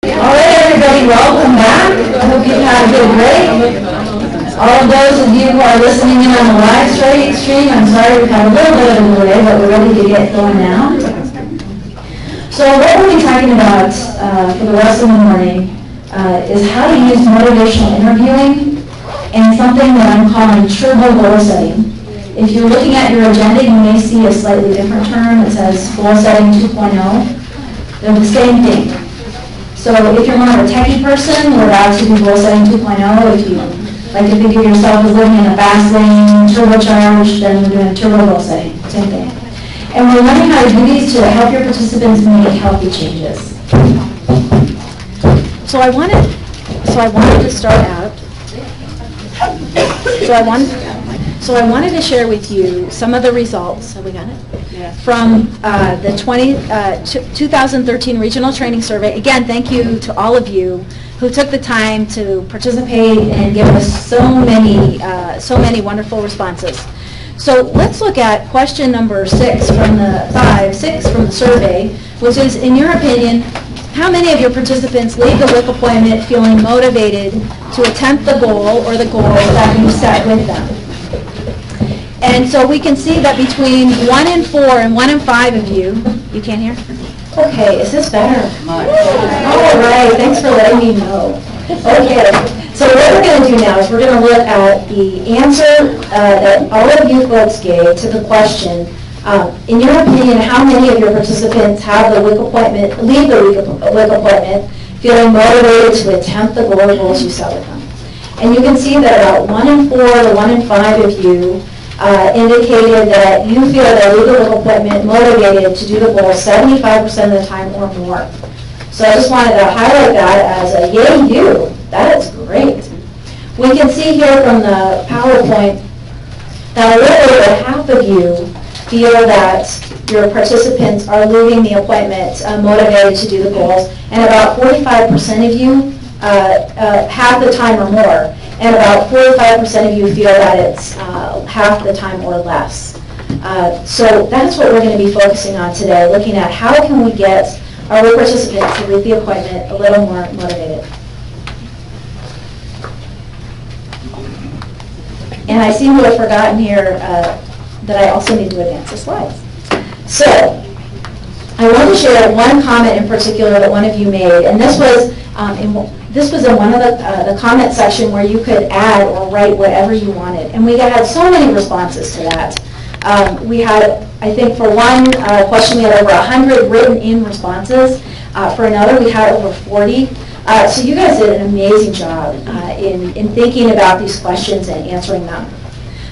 All right, everybody, welcome back. I hope you've had a good break. All of those of you who are listening in on the live stream, I'm sorry we've had a little bit of a delay, but we're ready to get going now. So what we'll be talking about for the rest of the morning is how to use motivational interviewing and something that I'm calling turbo goal setting. If you're looking at your agenda, you may see a slightly different term. It says goal setting 2.0. They're the same thing. So if you're more of a techie person, we're about to do goal setting 2.0. If you like to think of yourself as living in a fast lane, turbocharged, then we're doing turbo goal setting, same thing. And we're learning how to do these to help your participants make healthy changes. So I wanted to start out. So I wanted to share with you some of the results. Have we got it? Yeah. From the 2013 Regional Training Survey. Again, thank you to all of you who took the time to participate and give us so many wonderful responses. So let's look at question number 6 from the survey, which is, in your opinion, how many of your participants leave the WIC appointment feeling motivated to attempt the goal or the goals that you set with them? And so we can see that between 1 in 4 and 1 in 5 of you can't hear? Okay, is this better? All right, thanks for letting me know. Okay, so what we're going to do now is we're going to look at the answer that all of you folks gave to the question. In your opinion, how many of your participants have the WIC appointment, leave the WIC appointment feeling motivated to attempt the goals you set with them? And you can see that about 1 in 4 to 1 in 5 of you indicated that you feel that leave the WIC appointment motivated to do the goal 75% of the time or more. So I just wanted to highlight that as a yay you. That is great. We can see here from the PowerPoint that a little over half of you feel that your participants are leaving the appointment motivated to do the goals, and about 45% of you half the time or more, and about 45% of you feel that it's half the time or less. So that's what we're going to be focusing on today, looking at how can we get our participants to leave the appointment a little more motivated. And I seem to have forgotten here that I also need to advance the slides. So I want to share one comment in particular that one of you made, and this was in one of the comment section where you could add or write whatever you wanted, and we had so many responses to that. We had, I think, for one question we had over 100 written in responses. For another we had over 40. So you guys did an amazing job in thinking about these questions and answering them.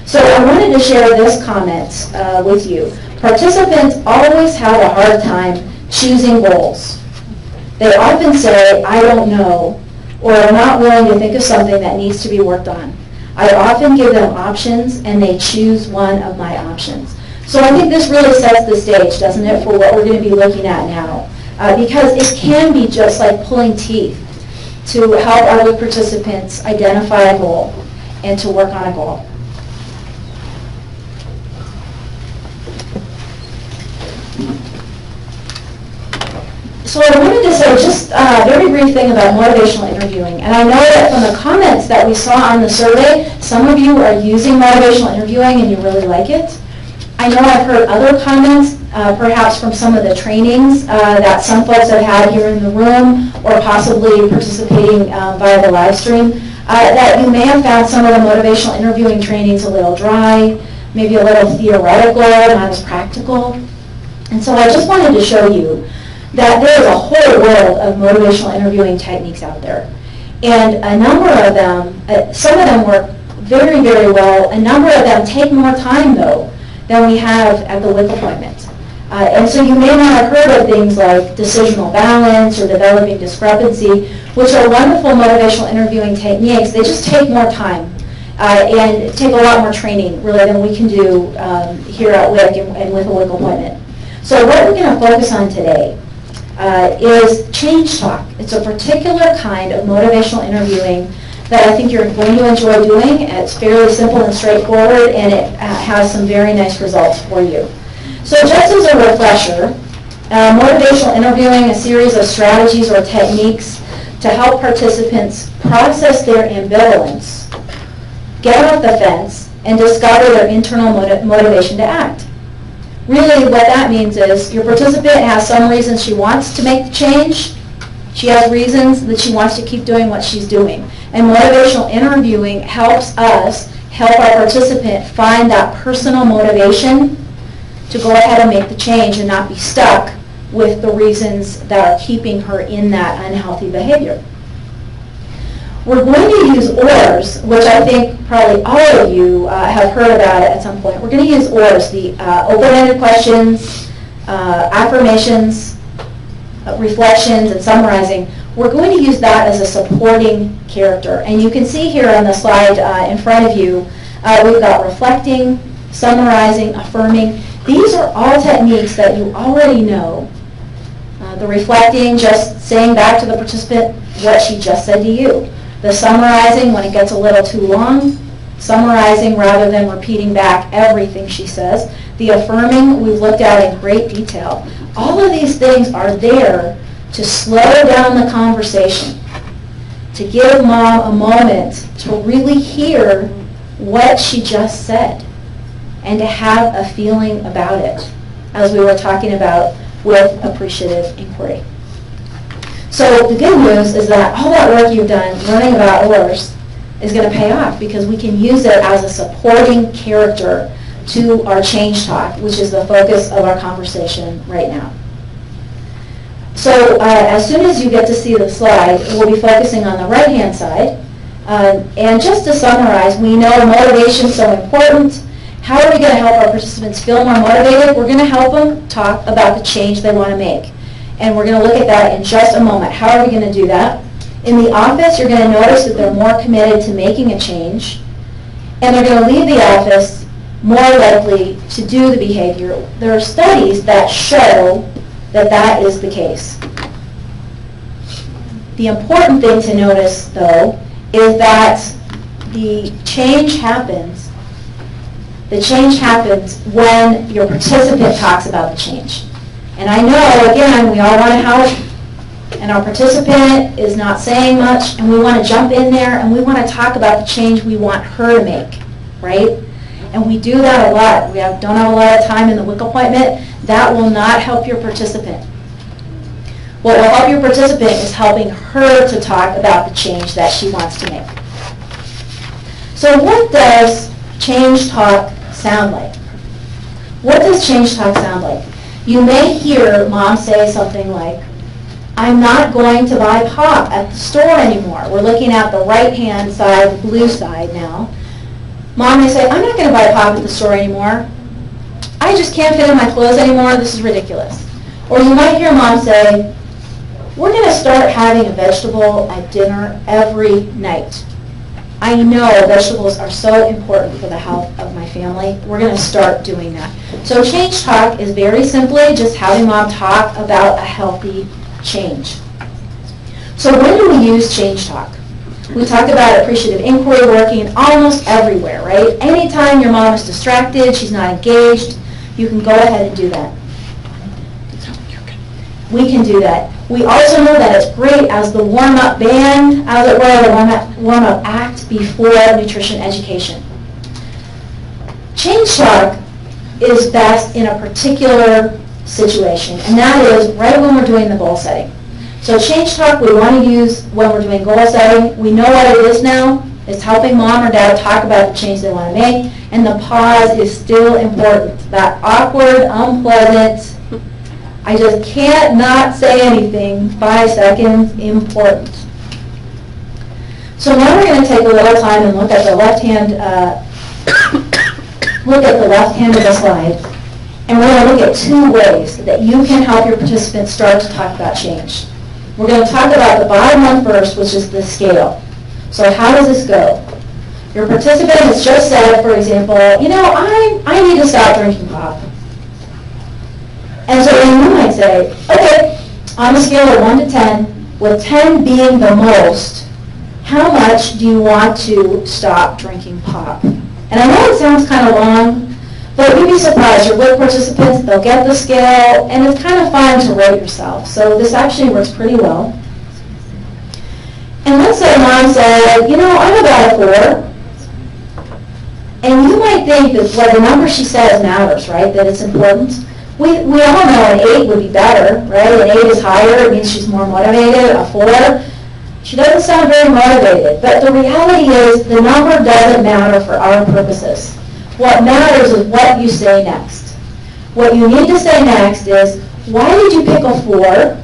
So I wanted to share this comment with you. Participants always have a hard time choosing goals. They often say, I don't know, or are not willing to think of something that needs to be worked on. I often give them options, and they choose one of my options. So I think this really sets the stage, doesn't it, for what we're going to be looking at now. Because it can be just like pulling teeth to help our participants identify a goal and to work on a goal. So I wanted to say just a very brief thing about motivational interviewing. And I know that from the comments that we saw on the survey, some of you are using motivational interviewing and you really like it. I know I've heard other comments, perhaps from some of the trainings that some folks have had here in the room or possibly participating via the live stream, that you may have found some of the motivational interviewing trainings a little dry, maybe a little theoretical, not as practical. And so I just wanted to show you that there is a whole world of motivational interviewing techniques out there. And a number of them, some of them work very, very well. A number of them take more time, though, than we have at the WIC appointment. And so you may not have heard of things like decisional balance or developing discrepancy, which are wonderful motivational interviewing techniques. They just take more time and take a lot more training, really, than we can do here at WIC and with a WIC appointment. So what we're going to focus on today is change talk. It's a particular kind of motivational interviewing that I think you're going to enjoy doing. It's fairly simple and straightforward, and it has some very nice results for you. So just as a refresher, Motivational interviewing, a series of strategies or techniques to help participants process their ambivalence, get off the fence, and discover their internal motivation to act. Really what that means is your participant has some reasons she wants to make the change. She has reasons that she wants to keep doing what she's doing. And motivational interviewing helps us help our participant find that personal motivation to go ahead and make the change and not be stuck with the reasons that are keeping her in that unhealthy behavior. We're going to use ORS, which I think probably all of you have heard about it at some point. We're going to use ORS, the open-ended questions, affirmations, reflections, and summarizing. We're going to use that as a supporting character. And you can see here on the slide in front of you, we've got reflecting, summarizing, affirming. These are all techniques that you already know. The reflecting, just saying back to the participant what she just said to you. The summarizing, when it gets a little too long, summarizing rather than repeating back everything she says. The affirming, we've looked at in great detail. All of these things are there to slow down the conversation, to give mom a moment to really hear what she just said, and to have a feeling about it, as we were talking about with appreciative inquiry. So the good news is that all that work you've done learning about ORS is going to pay off, because we can use it as a supporting character to our change talk, which is the focus of our conversation right now. So as soon as you get to see the slide, we'll be focusing on the right-hand side. And just to summarize, we know motivation is so important. How are we going to help our participants feel more motivated? We're going to help them talk about the change they want to make. And we're going to look at that in just a moment. How are we going to do that? In the office, you're going to notice that they're more committed to making a change. And they're going to leave the office more likely to do the behavior. There are studies that show that that is the case. The important thing to notice, though, is that the change happens when your participant talks about the change. And I know, again, we all want to help, and our participant is not saying much, and we want to jump in there, and we want to talk about the change we want her to make, right? And we do that a lot. We don't have a lot of time in the WIC appointment. That will not help your participant. What will help your participant is helping her to talk about the change that she wants to make. So what does change talk sound like? What does change talk sound like? You may hear mom say something like, I'm not going to buy pop at the store anymore. We're looking at the right-hand side, the blue side now. Mom may say, I'm not going to buy pop at the store anymore. I just can't fit in my clothes anymore. This is ridiculous. Or you might hear mom say, we're going to start having a vegetable at dinner every night. I know vegetables are so important for the health of my family. We're going to start doing that. So change talk is very simply just having mom talk about a healthy change. So when do we use change talk? We talked about appreciative inquiry working almost everywhere, right? Anytime your mom is distracted, she's not engaged, you can go ahead and do that. We can do that. We also know that it's great as the warm-up band, as it were, the warm-up act before nutrition education. Change talk is best in a particular situation, and that is right when we're doing the goal setting. So change talk we want to use when we're doing goal setting. We know what it is now. It's helping mom or dad talk about the change they want to make, and the pause is still important. That awkward, unpleasant, I just can't not say anything, 5 seconds, important. So now we're going to take a little time and look at the left hand, of the slide, and we're going to look at 2 ways that you can help your participants start to talk about change. We're going to talk about the bottom one first, which is the scale. So how does this go? Your participant has just said, for example, you know, I need to stop drinking pop. And so then you might say, okay, on a scale of 1 to 10, with 10 being the most, how much do you want to stop drinking pop? And I know it sounds kind of long, But you'd be surprised, your WIC participants, they'll get the scale, and it's kind of fun to rate yourself. So this actually works pretty well. And let's say mom said, you know, I'm about a 4. And you might think that, well, the number she says matters, right, that it's important. We all know an 8 would be better, right? An 8 is higher, it means she's more motivated. A 4, she doesn't sound very motivated. But the reality is the number doesn't matter for our purposes. What matters is what you say next. What you need to say next is, why did you pick a 4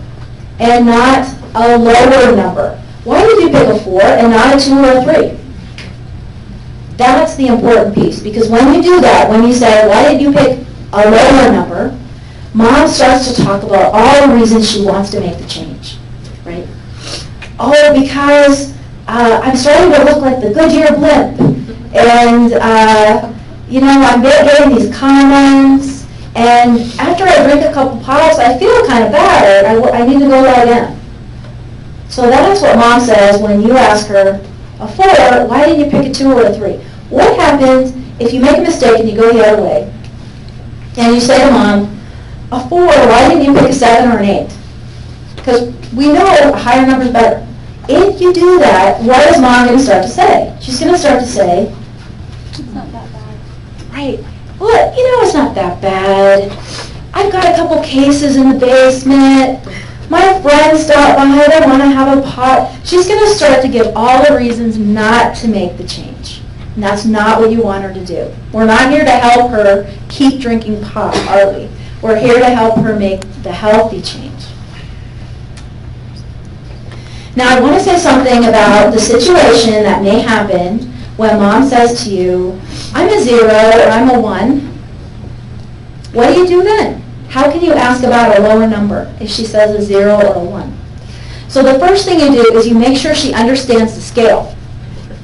and not a lower number? Why did you pick a 4 and not a 2 or a 3? That's the important piece, because when you do that, when you say, why did you pick a lower number, mom starts to talk about all the reasons she wants to make the change, right? Oh, because I'm starting to look like the Goodyear blimp, and you know, I'm getting these comments, and after I drink a couple pops, I feel kind of bad. I need to go lie down. So that's what mom says when you ask her, a 4, why didn't you pick a 2 or a 3? What happens if you make a mistake and you go the other way, and you say to mom, a 4, why didn't you pick a 7 or an 8? Because we know a higher number is better. If you do that, what is mom going to start to say? She's going to start to say, it's not that bad. Right. Well, you know, it's not that bad. I've got a couple cases in the basement. My friends stopped by, they want to have a pot. She's going to start to give all the reasons not to make the change. And that's not what you want her to do. We're not here to help her keep drinking pot, are we? We're here to help her make the healthy change. Now, I want to say something about the situation that may happen when mom says to you, I'm a 0 or I'm a 1. What do you do then? How can you ask about a lower number if she says a 0 or a 1? So the first thing you do is you make sure she understands the scale.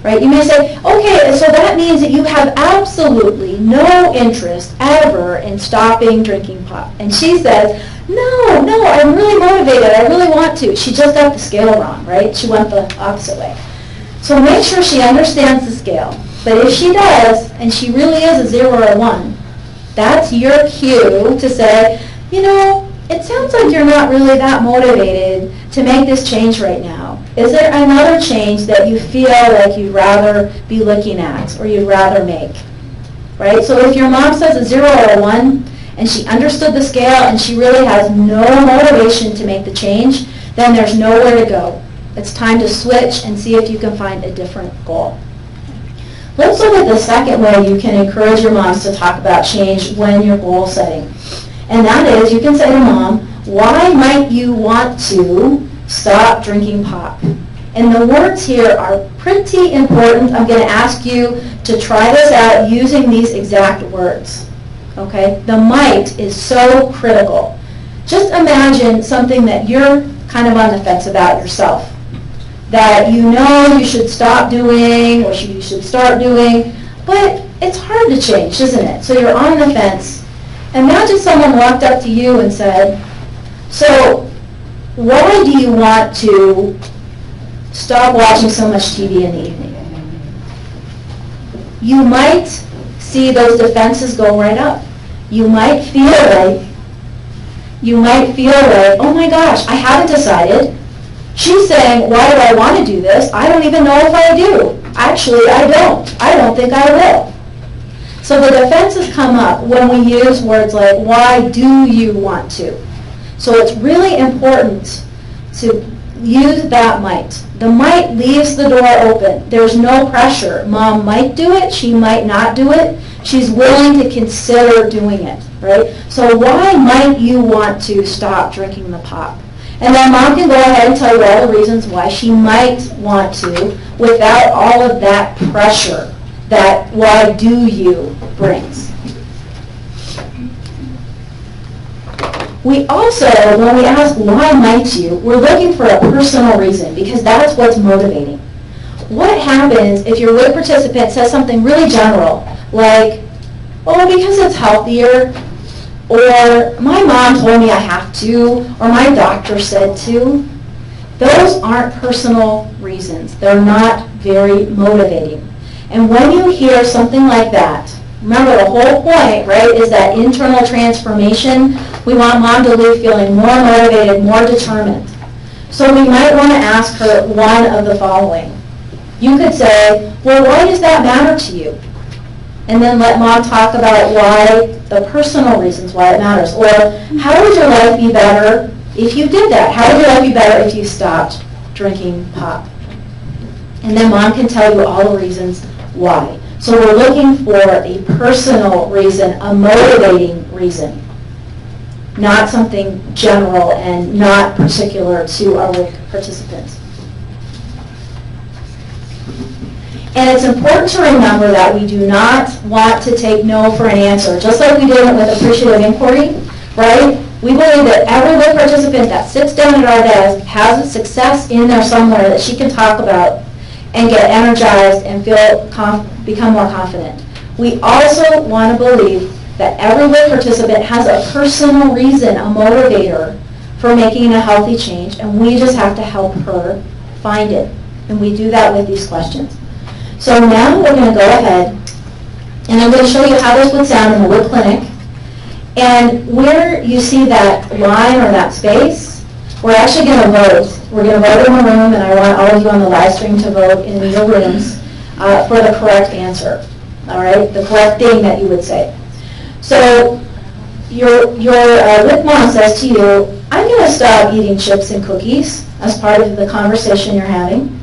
Right? You may say, okay, so that means that you have absolutely no interest ever in stopping drinking pot. And she says, no, I'm really motivated. I really want to. She just got the scale wrong, right? She went the opposite way. So make sure she understands the scale. But if she does, and she really is a 0 or a 1, that's your cue to say, you know, it sounds like you're not really that motivated to make this change right now. Is there another change that you feel like you'd rather be looking at or you'd rather make? Right? So if your mom says a 0 or a 1 and she understood the scale and she really has no motivation to make the change, then there's nowhere to go. It's time to switch and see if you can find a different goal. Let's look at the second way you can encourage your moms to talk about change when you're goal setting. And that is, you can say to mom, why might you want to stop drinking pop? And the words here are pretty important. I'm going to ask you to try this out using these exact words. Okay? The might is so critical. Just imagine something that you're kind of on the fence about yourself, that you know you should stop doing or you should start doing, but it's hard to change, isn't it? So you're on the fence. Imagine someone walked up to you and said, so why do you want to stop watching so much TV in the evening? You might see those defenses go right up. You might feel like, oh my gosh, I haven't decided. She's saying, why do I want to do this? I don't even know if I do. Actually, I don't. I don't think I will. So the defenses come up when we use words like, why do you want to? So it's really important to use that might. The might leaves the door open. There's no pressure. Mom might do it. She might not do it. She's willing to consider doing it, right? So why might you want to stop drinking the pop? And then mom can go ahead and tell you all the reasons why she might want to without all of that pressure that why do you brings. We also, when we ask why might you, we're looking for a personal reason because that's what's motivating. What happens if your WIC participant says something really general, like, oh, because it's healthier, or my mom told me I have to, or my doctor said to? Those aren't personal reasons. They're not very motivating. And when you hear something like that, Remember, the whole point, right, is that internal transformation. We want mom to leave feeling more motivated, more determined. So we might want to ask her one of the following. You could say, well, why does that matter to you? And then let mom talk about why, the personal reasons why it matters. Or, how would your life be better if you did that? How would your life be better if you stopped drinking pop? And then mom can tell you all the reasons why. So we're looking for a personal reason, a motivating reason, not something general and not particular to our WIC participants. And it's important to remember that we do not want to take no for an answer. Just like we did with appreciative inquiry, right? We believe that every WIC participant that sits down at our desk has a success in there somewhere that she can talk about and get energized and become more confident. We also want to believe that every WIC participant has a personal reason, a motivator for making a healthy change, and we just have to help her find it. And we do that with these questions. So now we're going to go ahead, and I'm going to show you how this would sound in the WIC clinic. And where you see that line or that space, we're actually going to vote. We're going to vote in the room, and I want all of you on the live stream to vote in your rooms for the correct answer. All right, the correct thing that you would say. So your WIC mom says to you, I'm going to stop eating chips and cookies as part of the conversation you're having.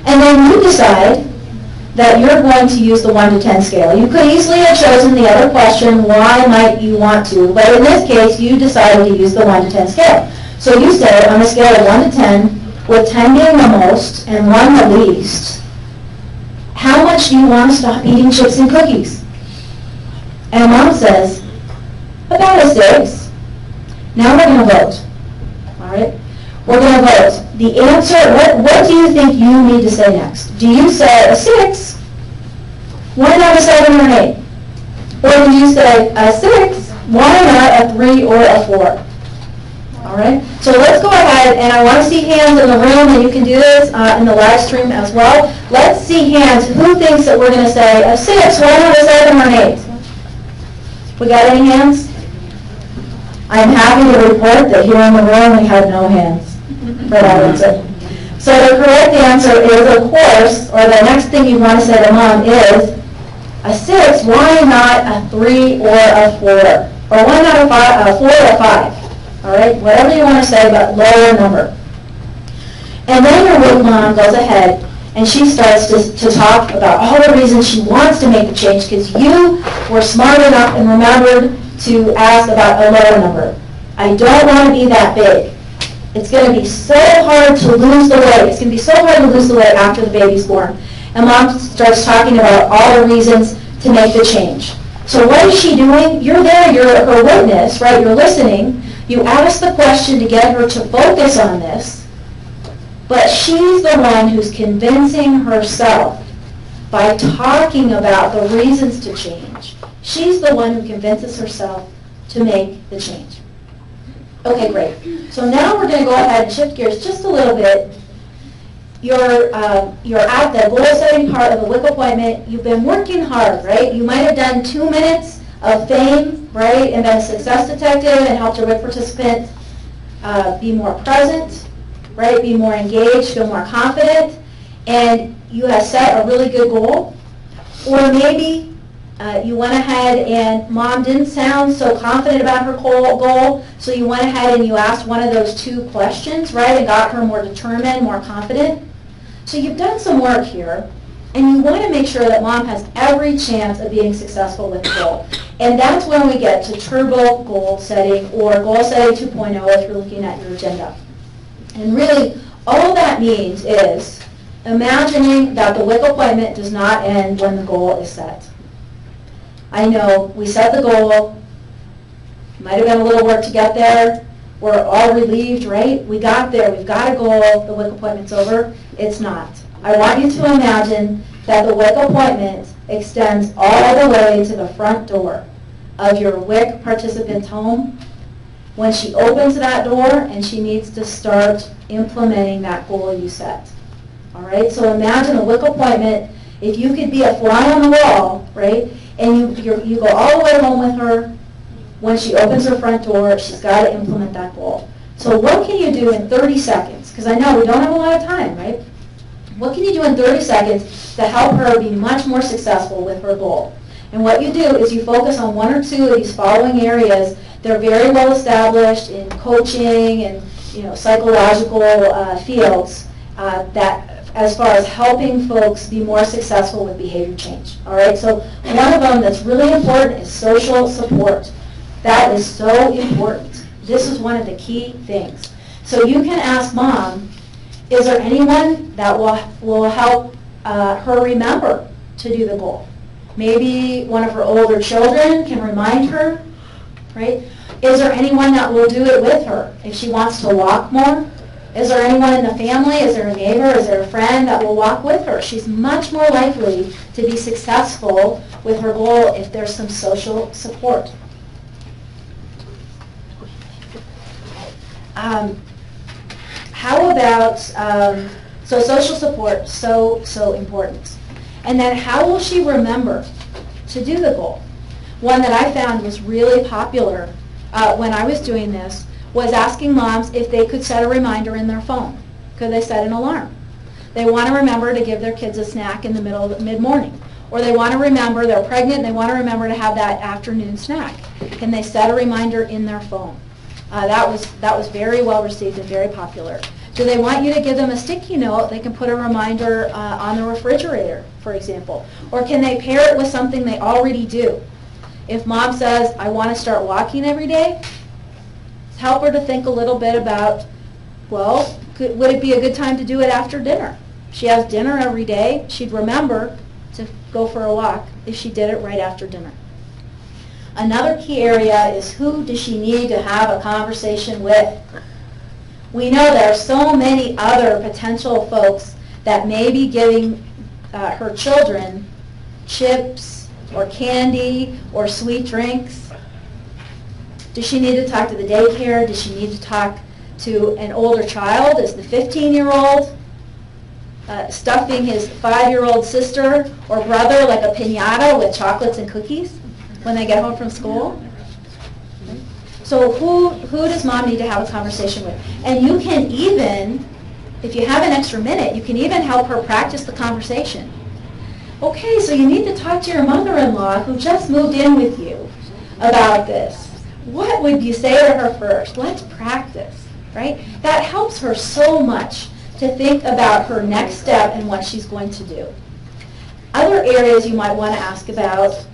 And then you decide that you're going to use the 1 to 10 scale. You could easily have chosen the other question, why might you want to? But in this case, you decided to use the 1 to 10 scale. So you say, on a scale of 1 to 10, with 10 being the most and 1 the least, how much do you want to stop eating chips and cookies? And mom says, about a 6. Now we're going to vote. All right? We're going to vote. The answer, what do you think you need to say next? Do you say a 6? Why not a 7 or an 8? Or do you say a 6? Why not a 3 or a 4? All right? So let's go ahead, and I want to see hands in the room, and you can do this in the live stream as well. Let's see hands. Who thinks that we're going to say a 6? Why not a 7 or an 8? We got any hands? I'm happy to report that here in the room we have no hands for that answer. So the correct answer is, of course, or the next thing you want to say to mom is, a 6, why not a 3 or a 4? Or why not a 4 or a 5? All right, whatever you want to say, but lower number. And then your WIC mom goes ahead and she starts to talk about all the reasons she wants to make the change, because you were smart enough and remembered to ask about a lower number. I don't want to be that big. It's going to be so hard to lose the weight. It's going to be so hard to lose the weight after the baby's born. And mom starts talking about all the reasons to make the change. So what is she doing? You're there. You're her witness, right? You're listening. You ask the question to get her to focus on this. But she's the one who's convincing herself by talking about the reasons to change. She's the one who convinces herself to make the change. Okay, great. So now we're going to go ahead and shift gears just a little bit. You're at the goal-setting part of the WIC appointment. You've been working hard, right? You might have done 2 minutes of fame, right, and been a success detective and helped your WIC participant be more present, right, be more engaged, feel more confident, and you have set a really good goal. Or maybe you went ahead and mom didn't sound so confident about her goal, so you went ahead and you asked one of those 2 questions, right, and got her more determined, more confident. So you've done some work here, and you want to make sure that mom has every chance of being successful with the goal. And that's when we get to turbo goal setting, or goal setting 2.0 if you're looking at your agenda. And really, all that means is imagining that the WIC appointment does not end when the goal is set. I know we set the goal, might have been a little work to get there, we're all relieved, right? We got there, we've got a goal, the WIC appointment's over. It's not. I want you to imagine that the WIC appointment extends all the way to the front door of your WIC participant's home when she opens that door and she needs to start implementing that goal you set. All right, so imagine a WIC appointment. If you could be a fly on the wall, right? and you go all the way home with her. When she opens her front door, she's got to implement that goal. So what can you do in 30 seconds? Because I know we don't have a lot of time, right? What can you do in 30 seconds to help her be much more successful with her goal? And what you do is you focus on one or two of these following areas. They're very well established in coaching and psychological fields that as far as helping folks be more successful with behavior change. All right, so one of them that's really important is social support. That is so important. This is one of the key things. So you can ask mom, is there anyone that will help her remember to do the goal? Maybe one of her older children can remind her, right? Is there anyone that will do it with her if she wants to walk more? Is there anyone in the family? Is there a neighbor? Is there a friend that will walk with her? She's much more likely to be successful with her goal if there's some social support. How about, so social support, so important. And then how will she remember to do the goal? One that I found was really popular when I was doing this was asking moms if they could set a reminder in their phone. Could they set an alarm? They want to remember to give their kids a snack in the mid-morning. Or they want to remember, they're pregnant, and they want to remember to have that afternoon snack. Can they set a reminder in their phone? That was very well received and very popular. Do they want you to give them a sticky note? They can put a reminder on the refrigerator, for example. Or can they pair it with something they already do? If mom says, I want to start walking every day, help her to think a little bit about, well, would it be a good time to do it after dinner? She has dinner every day. She'd remember to go for a walk if she did it right after dinner. Another key area is who does she need to have a conversation with? We know there are so many other potential folks that may be giving her children chips or candy or sweet drinks. Does she need to talk to the daycare? Does she need to talk to an older child? Is the 15-year-old stuffing his 5-year-old sister or brother like a piñata with chocolates and cookies when they get home from school? So who does mom need to have a conversation with? And you can even, if you have an extra minute, you can even help her practice the conversation. Okay, so you need to talk to your mother-in-law who just moved in with you about this. What would you say to her first? Let's practice, right? That helps her so much to think about her next step and what she's going to do. Other areas you might want to ask about,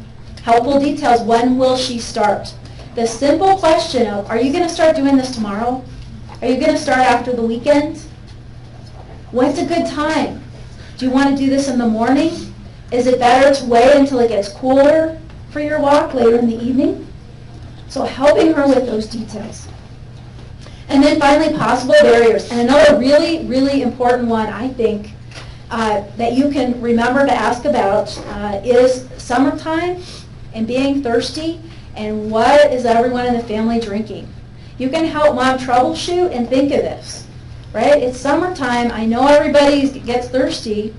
helpful details, when will she start? The simple question of, are you going to start doing this tomorrow? Are you going to start after the weekend? When's a good time? Do you want to do this in the morning? Is it better to wait until it gets cooler for your walk later in the evening? So helping her with those details. And then finally, possible barriers. And another really, really important one, I think, that you can remember to ask about is summertime and being thirsty, and what is everyone in the family drinking? You can help mom troubleshoot and think of this, right? It's summertime. I know everybody gets thirsty.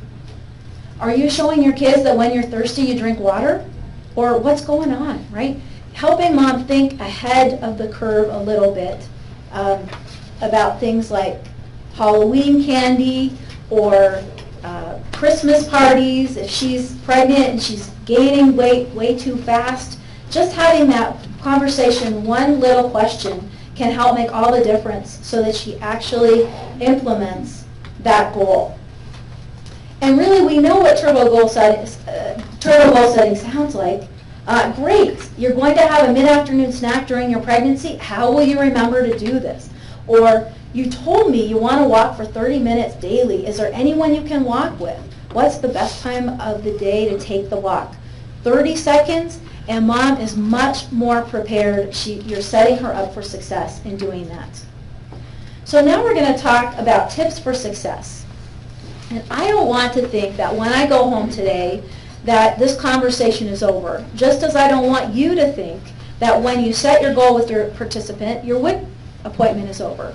Are you showing your kids that when you're thirsty you drink water? Or what's going on, right? Helping mom think ahead of the curve a little bit about things like Halloween candy or Christmas parties. If she's pregnant and she's gaining weight way too fast, just having that conversation, one little question, can help make all the difference so that she actually implements that goal. And really, we know what turbo goal setting sounds like. Great, you're going to have a mid-afternoon snack during your pregnancy. How will you remember to do this? Or, you told me you want to walk for 30 minutes daily. Is there anyone you can walk with? What's the best time of the day to take the walk? 30 seconds, and mom is much more prepared. You're setting her up for success in doing that. So now we're going to talk about tips for success. And I don't want to think that when I go home today that this conversation is over, just as I don't want you to think that when you set your goal with your participant, your WIC appointment is over.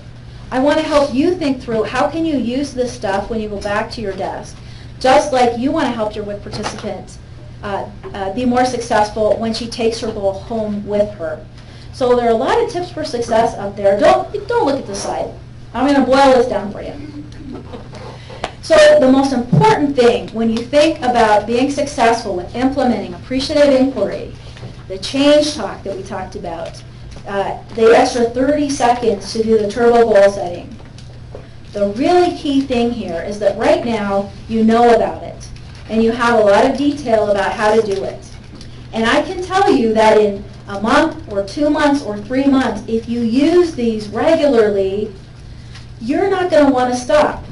I want to help you think through how can you use this stuff when you go back to your desk, just like you want to help your WIC participant be more successful when she takes her bowl home with her. So there are a lot of tips for success up there. Don't look at the slide. I'm going to boil this down for you. So the most important thing when you think about being successful with implementing appreciative inquiry, the change talk that we talked about, the extra 30 seconds to do the turbo goal setting. The really key thing here is that right now you know about it and you have a lot of detail about how to do it. And I can tell you that in a month or 2 months or 3 months, if you use these regularly, you're not going to want to stop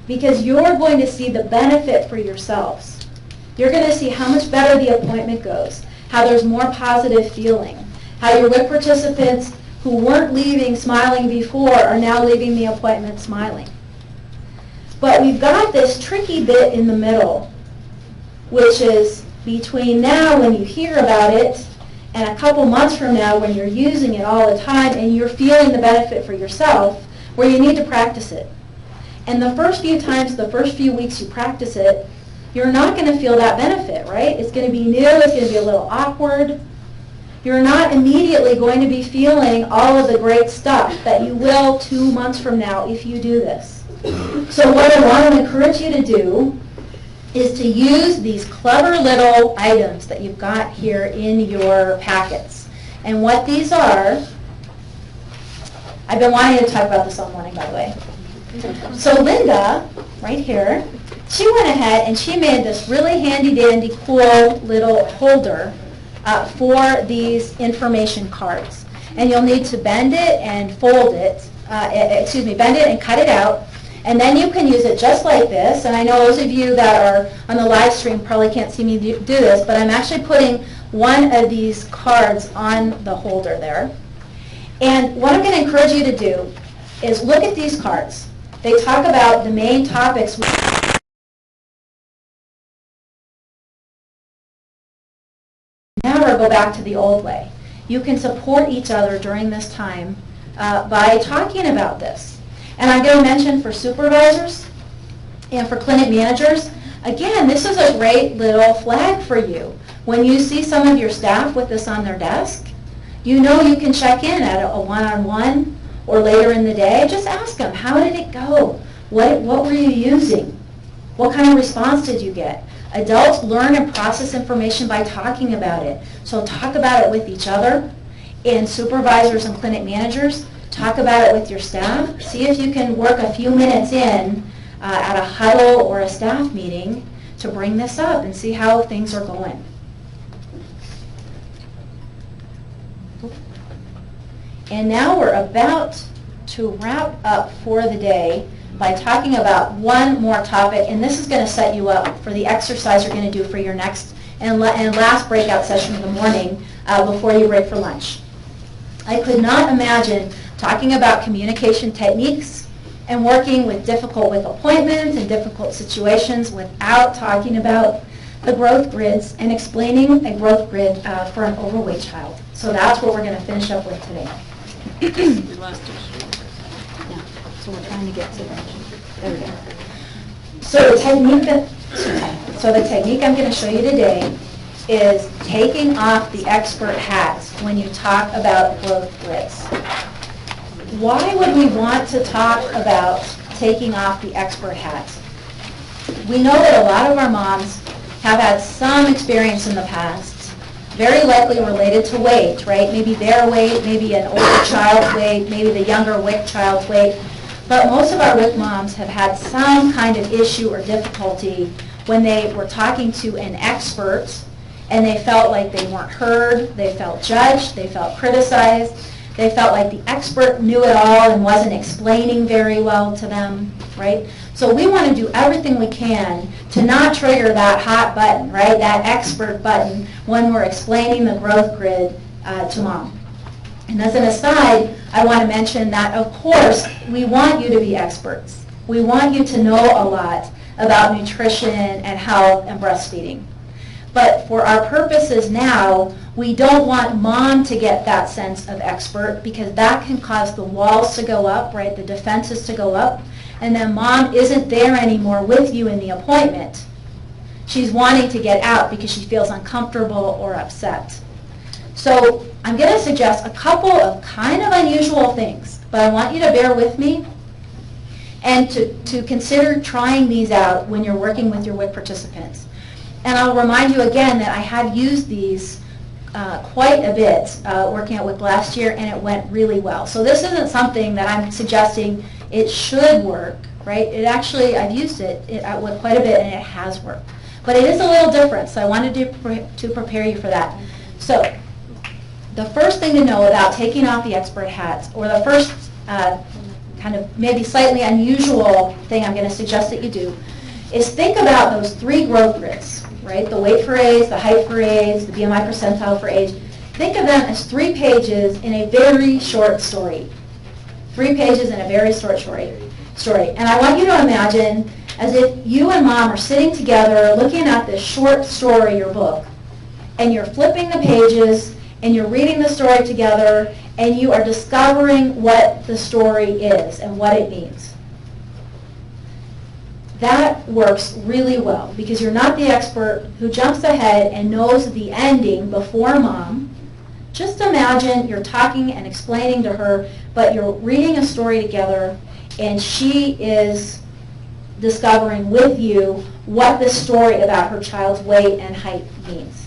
because you're going to see the benefit for yourselves. You're going to see how much better the appointment goes, how there's more positive feeling, how your WIC participants who weren't leaving smiling before are now leaving the appointment smiling. But we've got this tricky bit in the middle, which is between now when you hear about it and a couple months from now when you're using it all the time and you're feeling the benefit for yourself, where you need to practice it. And the first few times, the first few weeks you practice it, you're not going to feel that benefit, right? It's going to be new, it's going to be a little awkward. You're not immediately going to be feeling all of the great stuff that you will 2 months from now if you do this. So what I want to encourage you to do is to use these clever little items that you've got here in your packets. And what these are, I've been wanting to talk about this all morning, by the way. So Linda, right here, she went ahead and she made this really handy-dandy, cool little holder for these information cards. And you'll need to bend it and fold it, bend it and cut it out. And then you can use it just like this. And I know those of you that are on the live stream probably can't see me do this, but I'm actually putting one of these cards on the holder there. And what I'm going to encourage you to do is look at these cards. They talk about the main topics. Never go back to the old way. You can support each other during this time by talking about this. And I'm going to mention for supervisors and for clinic managers, again, this is a great little flag for you. When you see some of your staff with this on their desk, you know you can check in at a one-on-one or later in the day. Just ask them, how did it go? What were you using? What kind of response did you get? Adults learn and process information by talking about it. So talk about it with each other. And supervisors and clinic managers, talk about it with your staff. See if you can work a few minutes in at a huddle or a staff meeting to bring this up and see how things are going. And now we're about to wrap up for the day by talking about one more topic, and this is going to set you up for the exercise you're going to do for your next and last breakout session of the morning before you break for lunch. I could not imagine talking about communication techniques and working with appointments and difficult situations without talking about the growth grids and explaining a growth grid for an overweight child. So that's what we're going to finish up with today. Yeah, so we're trying to get to that. There we go. So the technique I'm going to show you today is taking off the expert hats when you talk about growth grids. Why would we want to talk about taking off the expert hats? We know that a lot of our moms have had some experience in the past, very likely related to weight, right? Maybe their weight, maybe an older child's weight, maybe the younger WIC child's weight. But most of our WIC moms have had some kind of issue or difficulty when they were talking to an expert and they felt like they weren't heard, they felt judged, they felt criticized, they felt like the expert knew it all and wasn't explaining very well to them, right? So we want to do everything we can to not trigger that hot button, right, that expert button when we're explaining the growth grid to mom. And as an aside, I want to mention that, of course, we want you to be experts. We want you to know a lot about nutrition and health and breastfeeding. But for our purposes now, we don't want mom to get that sense of expert because that can cause the walls to go up, right, the defenses to go up, and then mom isn't there anymore with you in the appointment She's wanting to get out because she feels uncomfortable or upset. So I'm going to suggest a couple of kind of unusual things, but I want you to bear with me and to consider trying these out when you're working with your WIC participants. And I'll remind you again that I have used these quite a bit working at WIC last year, and it went really well. So this isn't something that I'm suggesting it should work, right? It actually, I've used it at WIC quite a bit, and it has worked. But it is a little different, so I wanted to prepare you for that. So the first thing to know about taking off the expert hat, or the first kind of maybe slightly unusual thing I'm going to suggest that you do, is think about those 3 growth grids, right? The weight for age, the height for age, the BMI percentile for age. Think of them as 3 pages in a very short story. 3 pages in a very short story. And I want you to imagine as if you and Mom are sitting together looking at this short story, your book, and you're flipping the pages and you're reading the story together and you are discovering what the story is and what it means. That works really well because you're not the expert who jumps ahead and knows the ending before Mom. Just imagine you're talking and explaining to her, but you're reading a story together and she is discovering with you what this story about her child's weight and height means.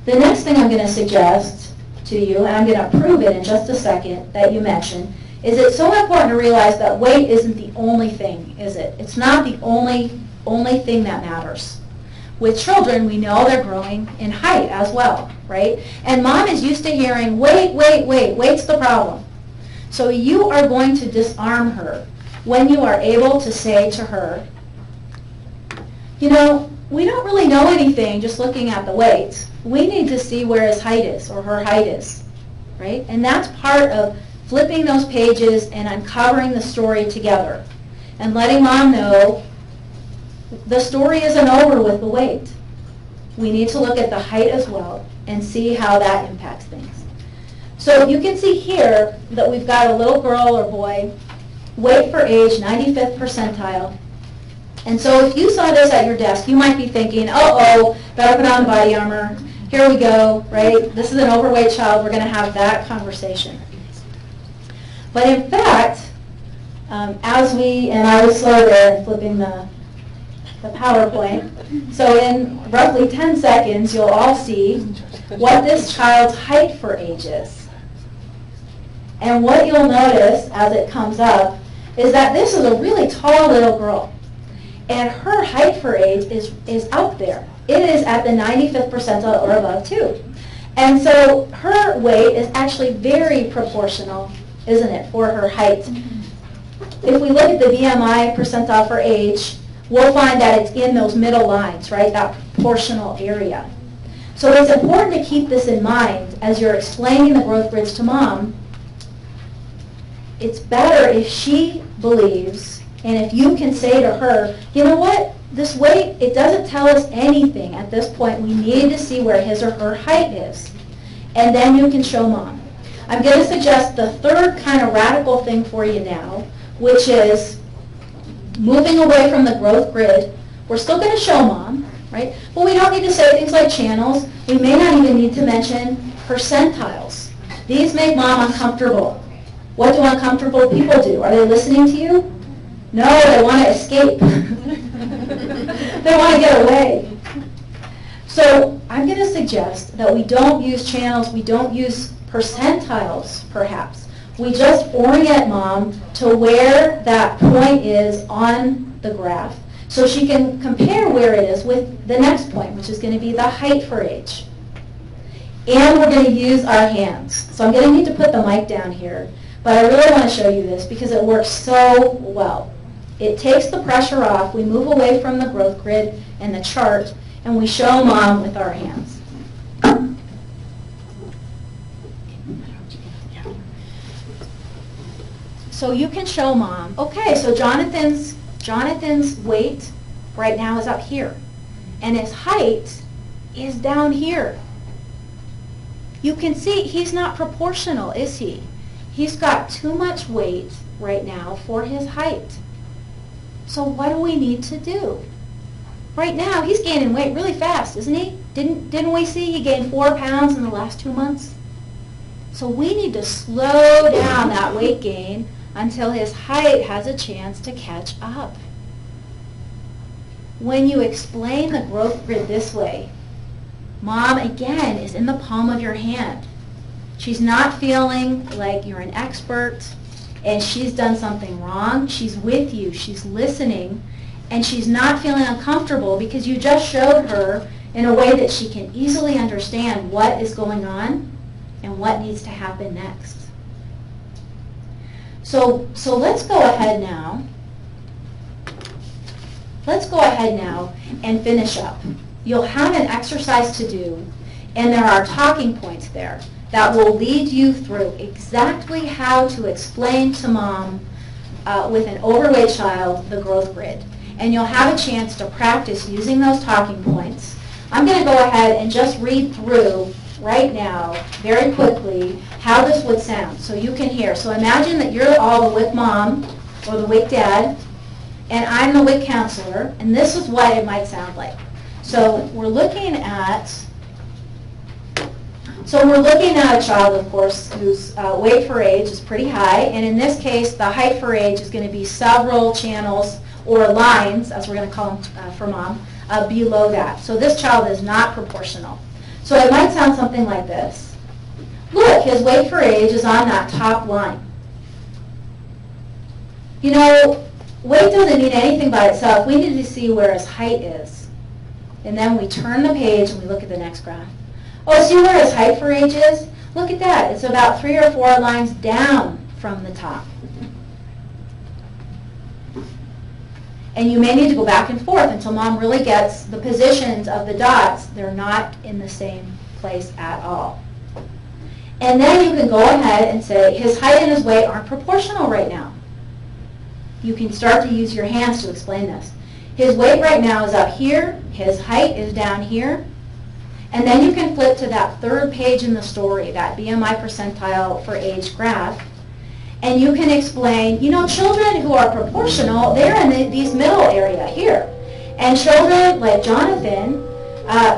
The next thing I'm going to suggest to you, and I'm going to prove it in just a second that you mentioned, is it's so important to realize that weight isn't the only thing, is it? It's not the only thing that matters. With children, we know they're growing in height as well, right? And Mom is used to hearing, weight's the problem. So you are going to disarm her when you are able to say to her, you know, we don't really know anything just looking at the weight. We need to see where his height is or her height is, right? And that's part of flipping those pages and uncovering the story together and letting Mom know the story isn't over with the weight. We need to look at the height as well and see how that impacts things. So you can see here that we've got a little girl or boy, weight for age, 95th percentile. And so if you saw this at your desk, you might be thinking, uh-oh, better put on body armor. Here we go, right? This is an overweight child. We're going to have that conversation. But in fact, and I was slow there in flipping the PowerPoint. So in roughly 10 seconds, you'll all see what this child's height for age is. And what you'll notice as it comes up is that this is a really tall little girl. And her height for age is up there. It is at the 95th percentile or above too. And so her weight is actually very proportional, isn't it, for her height. If we look at the BMI percentile for age, we'll find that it's in those middle lines, right, that proportional area. So it's important to keep this in mind as you're explaining the growth grids to Mom. It's better if she believes, and if you can say to her, you know what, this weight, it doesn't tell us anything at this point. We need to see where his or her height is. And then you can show Mom. I'm going to suggest the third kind of radical thing for you now, which is moving away from the growth grid. We're still going to show Mom, right? But we don't need to say things like channels. We may not even need to mention percentiles. These make Mom uncomfortable. What do uncomfortable people do? Are they listening to you? No, they want to escape. They want to get away. So I'm going to suggest that we don't use channels, we don't use percentiles, perhaps. We just orient Mom to where that point is on the graph so she can compare where it is with the next point, which is going to be the height for age. And we're going to use our hands. So I'm going to need to put the mic down here, but I really want to show you this because it works so well. It takes the pressure off. We move away from the growth grid and the chart, and we show Mom with our hands. So you can show Mom, okay, so Jonathan's weight right now is up here, and his height is down here. You can see he's not proportional, is he? He's got too much weight right now for his height. So what do we need to do? Right now, he's gaining weight really fast, isn't he? Didn't we see he gained 4 pounds in the last 2 months? So we need to slow down that weight gain until his height has a chance to catch up. When you explain the growth grid this way, Mom, again, is in the palm of your hand. She's not feeling like you're an expert and she's done something wrong. She's with you. She's listening. And she's not feeling uncomfortable because you just showed her in a way that she can easily understand what is going on and what needs to happen next. So let's go ahead now. Let's go ahead now and finish up. You'll have an exercise to do, and there are talking points there that will lead you through exactly how to explain to Mom with an overweight child the growth grid. And you'll have a chance to practice using those talking points. I'm going to go ahead and just read through right now, very quickly, how this would sound so you can hear. So imagine that you're all the WIC mom or the WIC dad, and I'm the WIC counselor, and this is what it might sound like. So we're looking at a child, of course, whose weight for age is pretty high, and in this case, the height for age is going to be several channels or lines, as we're going to call them for Mom, below that. So this child is not proportional. So it might sound something like this. Look, his weight for age is on that top line. You know, weight doesn't mean anything by itself. We need to see where his height is. And then we turn the page and we look at the next graph. Oh, see where his height for age is? Look at that. It's about 3 or 4 lines down from the top. And you may need to go back and forth until Mom really gets the positions of the dots. They're not in the same place at all. And then you can go ahead and say, his height and his weight aren't proportional right now. You can start to use your hands to explain this. His weight right now is up here. His height is down here. And then you can flip to that third page in the story, that BMI percentile for age graph. And you can explain, you know, children who are proportional, they're in these middle area here. And children like Jonathan,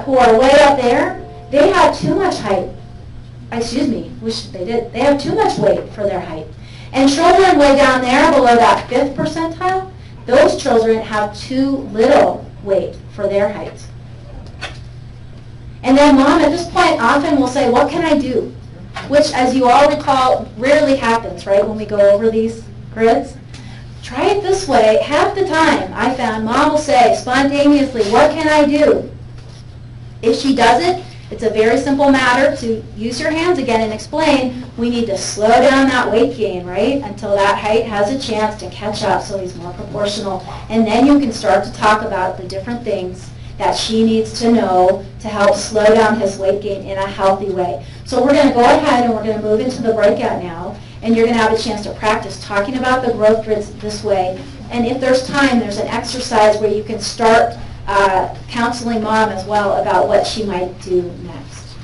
who are way up there, they have too much height. Excuse me, wish they did. They have too much weight for their height. And children way down there below that 5th percentile, those children have too little weight for their height. And then Mom, at this point, often will say, what can I do? Which, as you all recall, rarely happens, right, when we go over these grids. Try it this way. Half the time, I found Mom will say spontaneously, what can I do? If she does it, it's a very simple matter to use your hands again and explain, we need to slow down that weight gain, right, until that height has a chance to catch up so he's more proportional. And then you can start to talk about the different things that she needs to know to help slow down his weight gain in a healthy way. So we're going to go ahead and we're going to move into the breakout now, and you're going to have a chance to practice talking about the growth grids this way. And if there's time, there's an exercise where you can start counseling Mom as well about what she might do next.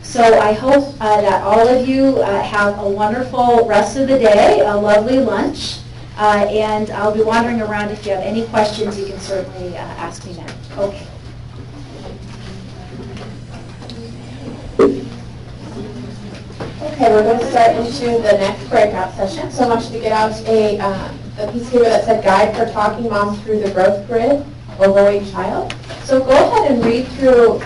So I hope that all of you have a wonderful rest of the day, a lovely lunch, and I'll be wandering around. If you have any questions, you can certainly ask me now. Okay. Okay, we're going to start into the next breakout session. So I want you to get out a piece of paper that said Guide for Talking Mom Through the Growth Grid, Overweight Child. So go ahead and read through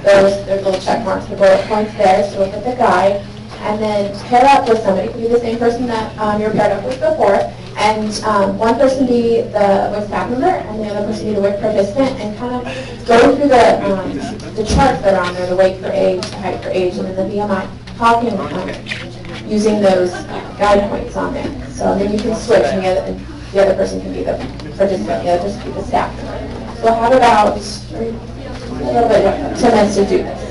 those. There's little check marks and bullet points there. So look at the guide. And then pair up with somebody. It could be the same person that you're paired up with before. And one person be the WIC staff member, and the other person be the WIC participant, and kind of go through the charts that are on there, the weight for age, the height for age, and then the BMI, talking using those guide points on there. So then you can switch, and the other person can be the participant, the other person can be the staff member. So how about a little bit of 10 minutes to do this?